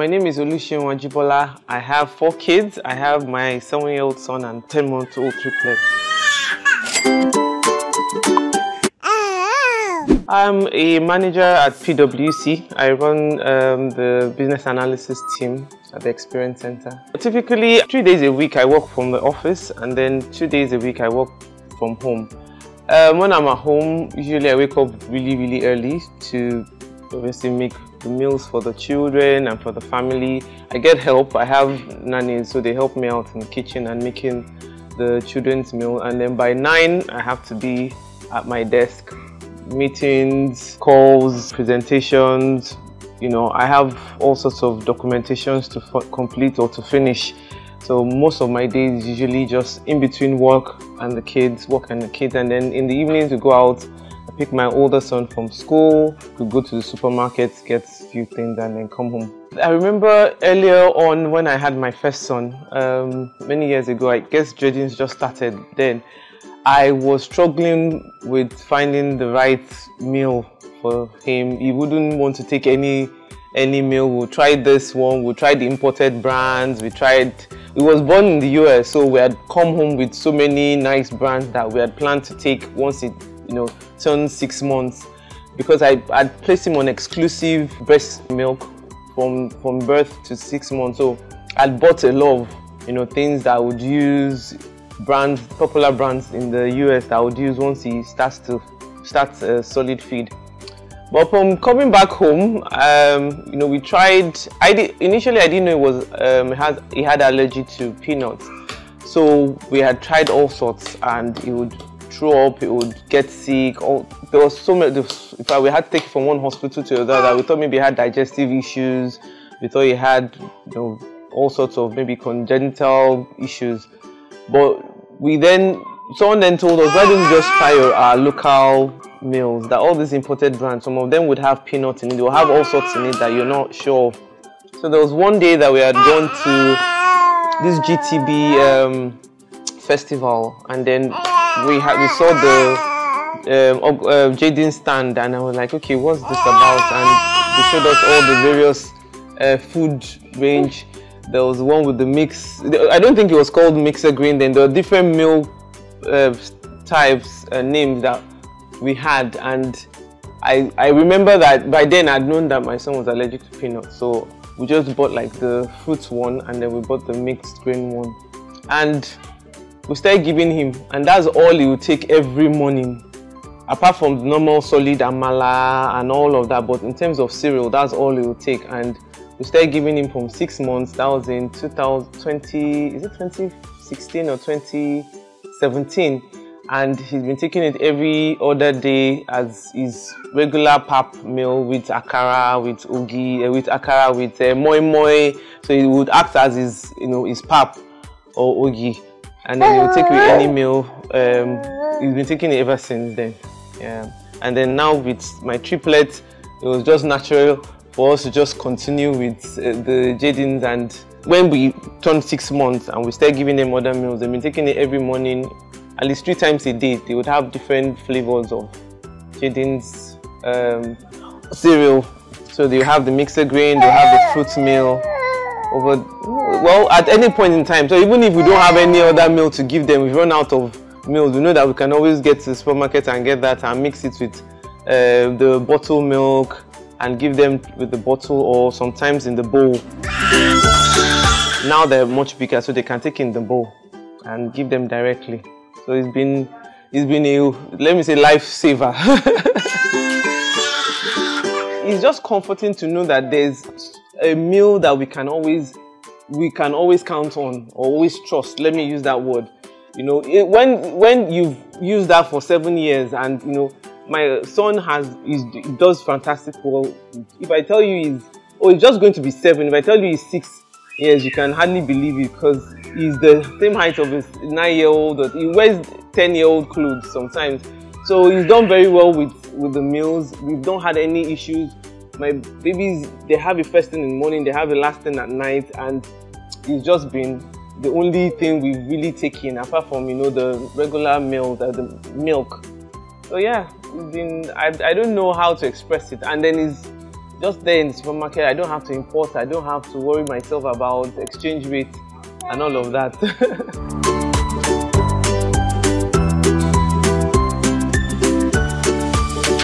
My name is Augustsecrets. I have 4 kids. I have my 7-year-old son and 10-month-old triplet. I'm a manager at PwC. I run the business analysis team at the Experience Center. Typically, 3 days a week I work from the office, and then 2 days a week I work from home. When I'm at home, usually I wake up really early to obviously make the meals for the children and for the family. I get help. I have nannies, so they help me out in the kitchen and making the children's meal. And then by 9, I have to be at my desk. Meetings, calls, presentations. You know, I have all sorts of documentations to complete or to finish. So most of my days usually just in between work and the kids, and then in the evenings we go out. I pick my older son from school, we go to the supermarket, get a few things, and then come home. I remember earlier on when I had my first son, many years ago, I guess Jordans just started then. I was struggling with finding the right meal for him. He wouldn't want to take any meal. We tried this one, we tried the imported brands, he was born in the US, so we had come home with so many nice brands that we had planned to take once he turned 6 months, because I'd placed him on exclusive breast milk from birth to 6 months. So I'd bought a lot of things that I would use, popular brands in the US that I would use once he starts a solid feed. But from coming back home, we tried. Initially I didn't know it was he had allergy to peanuts, so we had tried all sorts, and he would throw up, he would get sick. There was so many. In fact, we had to take it from one hospital to the other. We thought maybe he had digestive issues. We thought he had all sorts of maybe congenital issues. But someone then told us, why don't you just try our local meals? That all these imported brands, some of them would have peanuts in it, they will have all sorts in it that you're not sure of. So there was one day that we had gone to this GTB festival, and then we saw the Jaden stand, and I was like, okay, what's this about? And they showed us all the various food range. There was one with the mix. I don't think it was called mixer grain then. There were different meal types, names that we had, and I remember that by then I'd known that my son was allergic to peanuts, so we just bought like the fruits one, and then we bought the mixed grain one, and we started giving him, and that's all he would take every morning, apart from the normal solid amala and all of that. But in terms of cereal, that's all he would take, and we started giving him from 6 months. That was in 2020, is it 2016 or 2017? And he's been taking it every other day as his regular pap meal with akara, with ogi, with akara, with moi moi. So he would act as his pap or ogi, and then he would take with any meal. He's been taking it ever since then. Yeah. And then now with my triplet, it was just natural for us to just continue with the Jadens. And when we turned 6 months and we started giving them other meals, they've been taking it every morning, at least 3 times a day. They would have different flavors of Jaden's cereal. So they have the mixer grain, they have the fruit meal. At any point in time. So even if we don't have any other meal to give them, we've run out of meals, we know that we can always get to the supermarket and get that and mix it with the bottled milk and give them with the bottle, or sometimes in the bowl. Now they're much bigger, so they can take in the bowl and give them directly. So it's been a, let me say, lifesaver. It's just comforting to know that there's a meal that we can always count on, or always trust. Let me use that word. When you've used that for 7 years, and my son he does fantastic well. If I tell you he's just going to be 7, if I tell you he's 6 years, you can hardly believe it, because he's the same height of his 9-year-old, or he wears 10-year-old clothes sometimes. So he's done very well with the meals. We've not had any issues. My babies, they have it first thing in the morning, they have it last thing at night, and it's just been the only thing we've really taken, apart from the regular meals, the milk. So yeah, it's been, I don't know how to express it. And then just there in the supermarket. I don't have to import, I don't have to worry myself about exchange rate and all of that.